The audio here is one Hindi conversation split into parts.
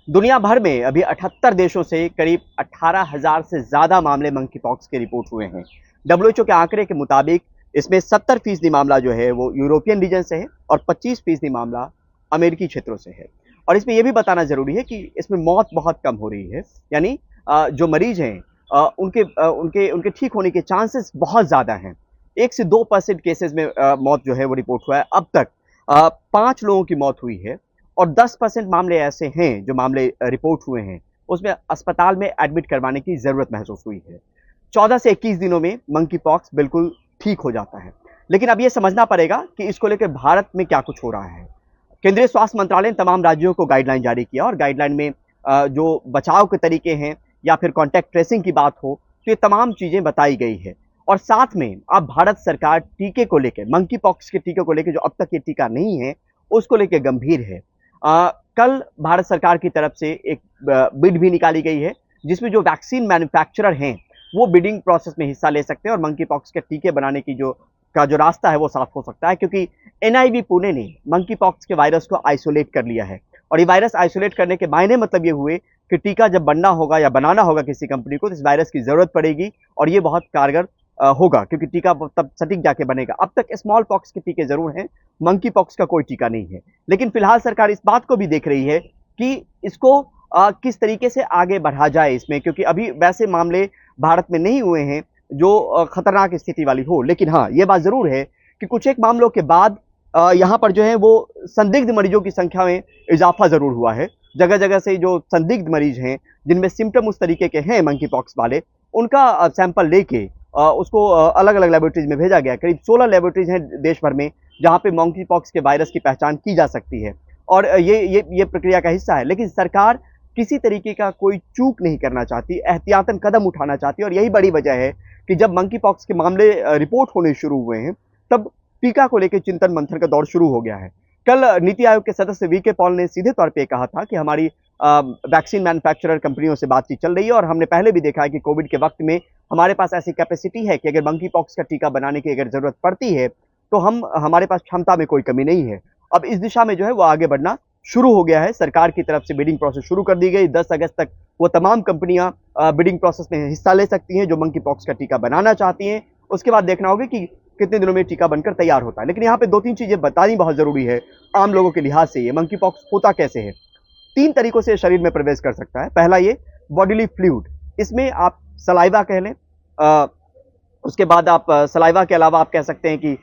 दुनिया भर में अभी 78 देशों से करीब 18,000 से ज्यादा मामले मंकी पॉक्स के रिपोर्ट हुए हैं। डब्ल्यूएचओ के आंकड़े के मुताबिक इसमें 70% मामला जो है वो यूरोपियन रीजन से है और 25% मामला अमेरिकी क्षेत्रों से है। और इसमें यह भी बताना जरूरी है कि इसमें मौत बहुत कम हो रही है, यानी जो मरीज हैं उनके उनके उनके ठीक होने के चांसेस बहुत ज्यादा हैं। 1 से 2% केसेस में मौत जो है वो रिपोर्ट हुआ है। अब तक 5 लोगों की मौत हुई है और 10% मामले ऐसे हैं जो मामले रिपोर्ट हुए हैं उसमें अस्पताल में एडमिट करवाने की जरूरत महसूस हुई है। 14 से 21 दिनों में मंकी पॉक्स बिल्कुल ठीक हो जाता है। लेकिन अब यह समझना पड़ेगा कि इसको लेकर भारत में क्या कुछ हो रहा है। केंद्रीय स्वास्थ्य मंत्रालय ने तमाम राज्यों को गाइडलाइन जारी किया और गाइडलाइन में जो बचाव के तरीके हैं या फिर कॉन्टैक्ट ट्रेसिंग की बात हो तो ये तमाम चीजें बताई गई है। और साथ में अब भारत सरकार टीके को लेकर, मंकी पॉक्स के टीके को लेकर जो अब तक ये टीका नहीं है उसको लेकर गंभीर है। कल भारत सरकार की तरफ से एक बिड भी निकाली गई है जिसमें जो वैक्सीन मैन्युफैक्चरर हैं वो बिडिंग प्रोसेस में हिस्सा ले सकते हैं और मंकी पॉक्स के टीके बनाने की जो रास्ता है वो साफ हो सकता है, क्योंकि एनआईवी पुणे ने मंकी पॉक्स के वायरस को आइसोलेट कर लिया है। और ये वायरस आइसोलेट करने के मायने मतलब ये हुए कि टीका जब बनना होगा या बनाना होगा किसी कंपनी को तो इस वायरस की जरूरत पड़ेगी और ये बहुत कारगर होगा, क्योंकि टीका तब सटीक जाके बनेगा। अब तक स्मॉल पॉक्स के टीके जरूर हैं, मंकी पॉक्स का कोई टीका नहीं है। लेकिन फिलहाल सरकार इस बात को भी देख रही है कि इसको किस तरीके से आगे बढ़ा जाए इसमें, क्योंकि अभी वैसे मामले भारत में नहीं हुए हैं जो खतरनाक स्थिति वाली हो। लेकिन हाँ, ये बात जरूर है कि कुछ एक मामलों के बाद यहाँ पर जो है वो संदिग्ध मरीजों की संख्या में इजाफा जरूर हुआ है। जगह जगह से जो संदिग्ध मरीज हैं जिनमें सिम्टम उस तरीके के हैं मंकी पॉक्स वाले, उनका सैंपल लेके उसको अलग अलग लेबोरेटरीज में भेजा गया। करीब 16 लेबोरेटरीज हैं देश भर में जहां पे मंकी पॉक्स के वायरस की पहचान की जा सकती है और ये प्रक्रिया का हिस्सा है। लेकिन सरकार किसी तरीके का कोई चूक नहीं करना चाहती, एहतियातन कदम उठाना चाहती है। और यही बड़ी वजह है कि जब मंकी पॉक्स के मामले रिपोर्ट होने शुरू हुए हैं तब टीका को लेकर चिंतन मंथन का दौर शुरू हो गया है। कल नीति आयोग के सदस्य वीके पॉल ने सीधे तौर पे कहा था कि हमारी वैक्सीन मैन्युफैक्चरर कंपनियों से बातचीत चल रही है और हमने पहले भी देखा है कि कोविड के वक्त में हमारे पास ऐसी कैपेसिटी है कि अगर मंकी पॉक्स का टीका बनाने की अगर जरूरत पड़ती है तो हमारे पास क्षमता में कोई कमी नहीं है। अब इस दिशा में जो है वो आगे बढ़ना शुरू हो गया है। सरकार की तरफ से बिडिंग प्रोसेस शुरू कर दी गई। 10 अगस्त तक वो तमाम कंपनियां बिडिंग प्रोसेस में हिस्सा ले सकती हैं जो मंकी पॉक्स का टीका बनाना चाहती हैं। उसके बाद देखना होगा कि कितने दिनों में टीका बनकर तैयार होता है। लेकिन यहाँ पे 2-3 चीजें बतानी बहुत जरूरी है आम लोगों के लिहाज से। ये मंकी पॉक्स होता कैसे है? 3 तरीकों से शरीर में प्रवेश कर सकता है। पहला ये बॉडीली फ्लूइड, इसमें आप सलाइवा कह लें, उसके बाद आप सलाइवा के अलावा आप कह सकते हैं कि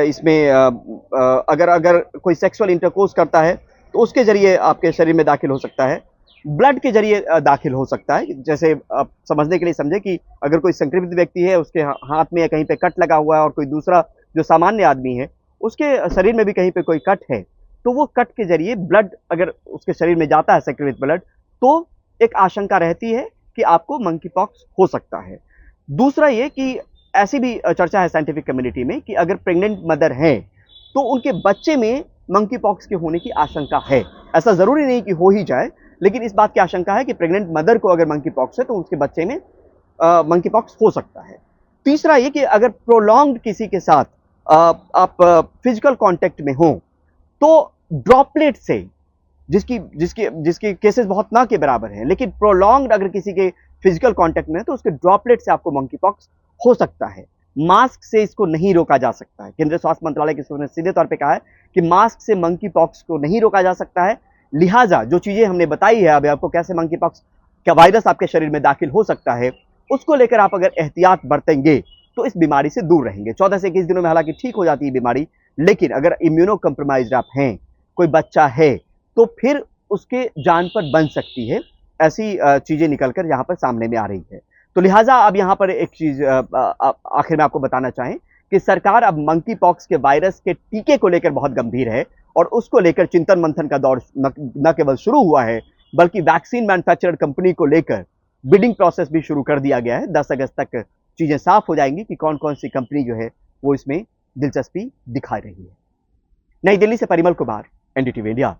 इसमें अगर कोई सेक्सुअल इंटरकोर्स करता है तो उसके जरिए आपके शरीर में दाखिल हो सकता है। ब्लड के जरिए दाखिल हो सकता है। जैसे आप समझने के लिए समझे कि अगर कोई संक्रमित व्यक्ति है, उसके हाथ में या कहीं पे कट लगा हुआ है और कोई दूसरा जो सामान्य आदमी है उसके शरीर में भी कहीं पे कोई कट है, तो वो कट के जरिए ब्लड अगर उसके शरीर में जाता है, संक्रमित ब्लड, तो एक आशंका रहती है कि आपको मंकी पॉक्स हो सकता है। दूसरा ये कि ऐसी भी चर्चा है साइंटिफिक कम्युनिटी में कि अगर प्रेग्नेंट मदर है तो उनके बच्चे में मंकी पॉक्स के होने की आशंका है। ऐसा जरूरी नहीं कि हो ही जाए, लेकिन इस बात की आशंका है कि प्रेग्नेंट मदर को अगर मंकी पॉक्स है तो उसके बच्चे में मंकी पॉक्स हो सकता है। तीसरा ये कि अगर प्रोलॉन्ग्ड किसी के साथ आप फिजिकल कांटेक्ट में हो तो ड्रॉपलेट से, जिसकी जिसकी जिसके केसेस बहुत ना के बराबर हैं, लेकिन प्रोलॉन्ग्ड अगर किसी के फिजिकल कांटेक्ट में है तो उसके ड्रॉपलेट से आपको मंकी पॉक्स हो सकता है। मास्क से इसको नहीं रोका जा सकता है। केंद्रीय स्वास्थ्य मंत्रालय के सूत्रों ने सीधे तौर पे कहा है कि मास्क से मंकी पॉक्स को नहीं रोका जा सकता है। लिहाजा जो चीजें हमने बताई है अभी आपको, कैसे मंकी पॉक्स का वायरस आपके शरीर में दाखिल हो सकता है, उसको लेकर आप अगर एहतियात बरतेंगे तो इस बीमारी से दूर रहेंगे। 14 से 21 दिनों में हालांकि ठीक हो जाती है बीमारी, लेकिन अगर इम्यूनो कंप्रोमाइज्ड आप हैं, कोई बच्चा है, तो फिर उसके जान पर बन सकती है। ऐसी चीजें निकलकर यहाँ पर सामने में आ रही है। तो लिहाजा अब यहाँ पर एक चीज आखिर में आपको बताना चाहें कि सरकार अब मंकी पॉक्स के वायरस के टीके को लेकर बहुत गंभीर है और उसको लेकर चिंतन मंथन का दौर न केवल शुरू हुआ है बल्कि वैक्सीन मैन्युफैक्चरर कंपनी को लेकर बिडिंग प्रोसेस भी शुरू कर दिया गया है। 10 अगस्त तक चीजें साफ हो जाएंगी कि कौन कौन सी कंपनी जो है वो इसमें दिलचस्पी दिखा रही है। नई दिल्ली से परिमल कुमार, एनडीटीवी इंडिया।